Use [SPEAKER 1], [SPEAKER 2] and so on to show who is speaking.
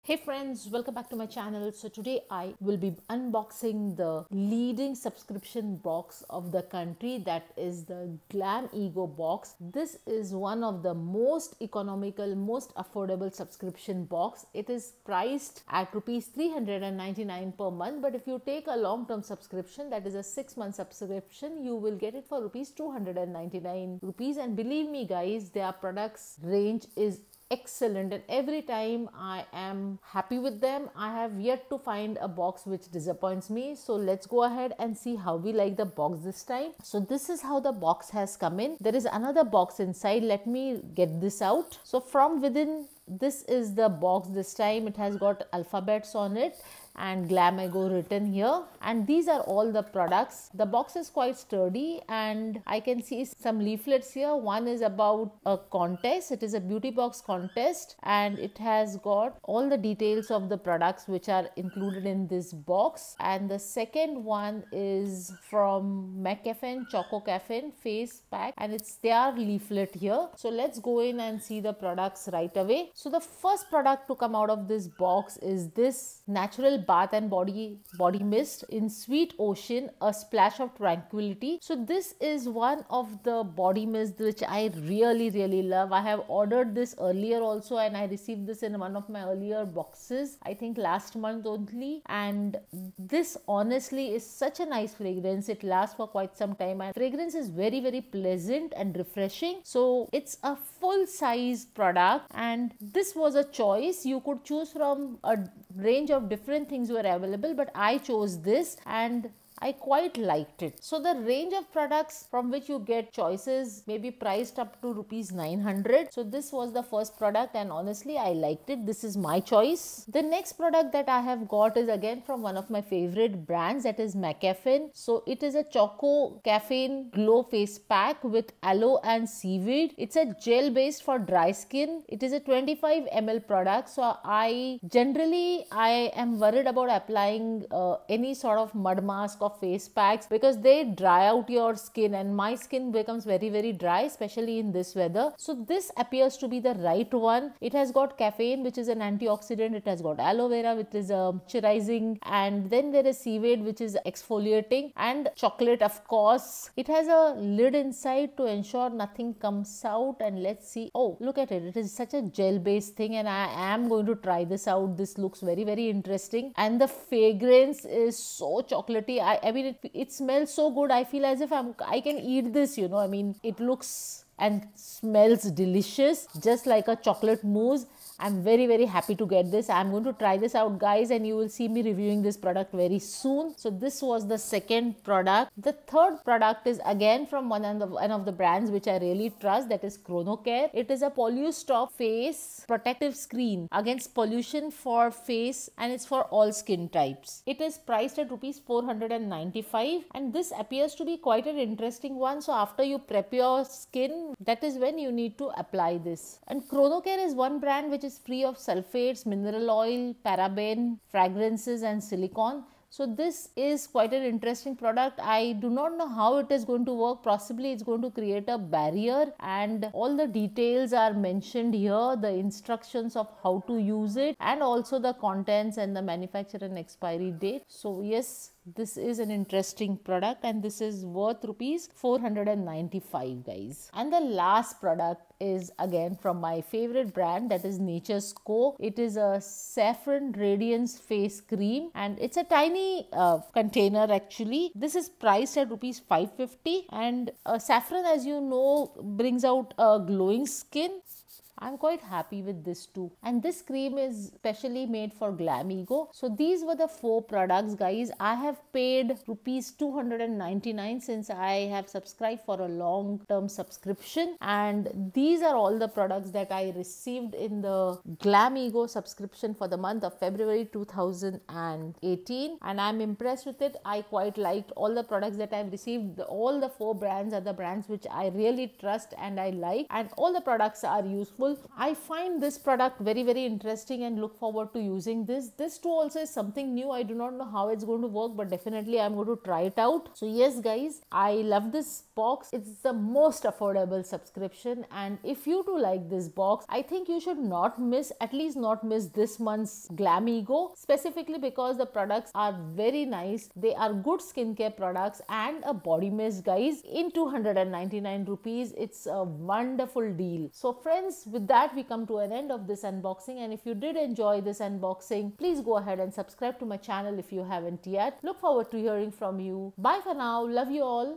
[SPEAKER 1] Hey friends, welcome back to my channel. So today I will be unboxing the leading subscription box of the country, that is the Glamego box. This is one of the most economical, most affordable subscription box. It is priced at rupees 399 per month, but if you take a long-term subscription, that is a 6-month subscription, you will get it for rupees 299 rupees. And believe me guys, their products range is excellent, and every time I am happy with them. I have yet to find a box which disappoints me. So let's go ahead and see how we like the box this time. So this is how the box has come in. There is another box inside. Let me get this out. So from within, this is the box this time. It has got alphabets on it and Glamego written here, and these are all the products. The box is quite sturdy and I can see some leaflets here. One is about a contest. It is a beauty box contest and it has got all the details of the products which are included in this box. And the second one is from McCaffin Choco Caffeine face pack, and it's their leaflet here. So let's go in and see the products right away. So the first product to come out of this box is this natural bath and body mist in Sweet Ocean, a splash of tranquility. So this is one of the body mist which I really love. I have ordered this earlier also, and I received this in one of my earlier boxes, I think last month only. And this honestly is such a nice fragrance. It lasts for quite some time, and fragrance is very pleasant and refreshing. So it's a full size product, and this was a choice. You could choose from a range of different things were available, but I chose this and I quite liked it. So the range of products from which you get choices may be priced up to rupees 900. So this was the first product and honestly I liked it. This is my choice. The next product that I have got is again from one of my favorite brands, that is McCaffin. So it is a Choco Caffeine Glow Face Pack with aloe and seaweed. It's a gel based for dry skin. It is a 25 ml product. So I am worried about applying any sort of mud mask of face packs because they dry out your skin, and my skin becomes very dry, especially in this weather. So this appears to be the right one. It has got caffeine, which is an antioxidant. It has got aloe vera, which is moisturizing, and then there is seaweed, which is exfoliating, and chocolate, of course. It has a lid inside to ensure nothing comes out. And let's see. Oh, look at it. It is such a gel based thing, and I am going to try this out. This looks very interesting, and the fragrance is so chocolatey. I mean, it smells so good. I feel as if I can eat this, you know. I mean, it looks and smells delicious, just like a chocolate mousse. I'm very happy to get this. I'm going to try this out, guys, and you will see me reviewing this product very soon. So this was the second product. The third product is again from one of the brands which I really trust, that is Chronocare. It is a Polystop face protective screen against pollution for face, and it's for all skin types. It is priced at rupees 495, and this appears to be quite an interesting one. So after you prep your skin, that is when you need to apply this. And Chronocare is one brand which is free of sulfates, mineral oil, paraben, fragrances and silicone. So this is quite an interesting product. I do not know how it is going to work. Possibly it's going to create a barrier, and all the details are mentioned here, the instructions of how to use it, and also the contents and the manufacture and expiry date. So yes, this is an interesting product, and this is worth rupees 495, guys. And the last product is again from my favorite brand, that is Nature's Co. It is a saffron radiance face cream, and it's a tiny container actually. This is priced at rupees 550, and saffron, as you know, brings out a glowing skin. I'm quite happy with this too. And this cream is specially made for Glamego. So these were the 4 products, guys. I have paid rupees 299 since I have subscribed for a long-term subscription. And these are all the products that I received in the Glamego subscription for the month of February 2018. And I'm impressed with it. I quite liked all the products that I've received. All the 4 brands are the brands which I really trust and I like. And all the products are useful affordable. I find this product very interesting and look forward to using this. This too also is something new. I do not know how it's going to work, but definitely I'm going to try it out. So yes guys, I love this box. It's the most affordable subscription, and if you do like this box, I think you should not miss, at least not miss this month's Glamego, specifically because the products are very nice. They are good skincare products and a body mist, guys, in 299 rupees. It's a wonderful deal. So friends, with that we come to an end of this unboxing, and if you did enjoy this unboxing, please go ahead and subscribe to my channel if you haven't yet. Look forward to hearing from you. Bye for now. Love you all.